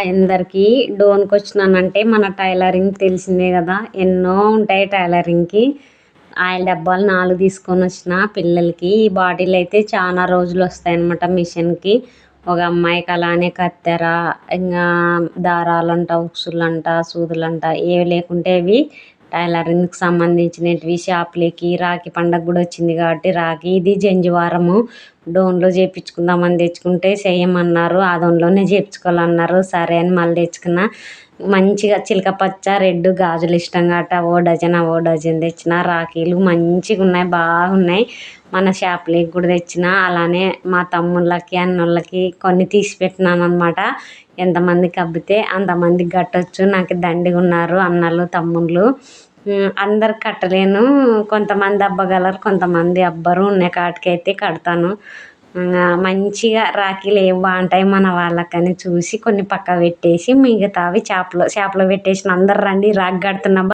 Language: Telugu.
అందరికీ డోన్కి వచ్చినానంటే మన టైలరింగ్ తెలిసిందే కదా, ఎన్నో ఉంటాయి టైలరింగ్కి. ఆయిల్ డబ్బాలు 4 తీసుకొని వచ్చిన పిల్లలకి. ఈ బాటిల్ అయితే చాలా రోజులు వస్తాయన్నమాట మిషన్కి. ఒక అమ్మాయికి అలానే కత్తెర, ఇంకా దారాలంట, ఉక్సులంట, సూదులంట, ఏవి లేకుంటే అవి టైలరింగ్కి సంబంధించినవి. షాప్లకి రాఖీ పండగ కూడా వచ్చింది కాబట్టి రాఖీ ఇది జంజివారము డోన్లో చేయించుకుందామని తెచ్చుకుంటే చేయమన్నారు. ఆ డోన్లోనే చేయించుకోవాలన్నారు. సరే అని మళ్ళీ తెచ్చుకున్న. మంచిగా చిలక పచ్చ రెడ్ గాజులు ఇష్టం కాబట్టి ఓ డజన్ తెచ్చిన. రాఖీలు మంచిగా ఉన్నాయి, బాగున్నాయి. మన షాప్లకి కూడా తెచ్చిన. అలానే మా తమ్ముళ్ళకి అన్నోళ్ళకి కొన్ని తీసి పెట్టినాను అనమాట. ఎంతమందికి అబ్బితే అంతమందికి కట్టొచ్చు. నాకు దండిగా ఉన్నారు అన్నలు తమ్ముళ్ళు. అందరికి కట్టలేను, కొంతమంది అబ్బగలరు, కొంతమంది అబ్బరు. ఉన్న కాటికైతే కడతాను. మంచిగా రాఖీలు ఏవి బాగుంటాయి మన వాళ్ళకని చూసి కొన్ని పక్క పెట్టేసి మిగతావి చేపలో పెట్టేసిన. అందరు రండి రాఖీ కడుతున్నాం.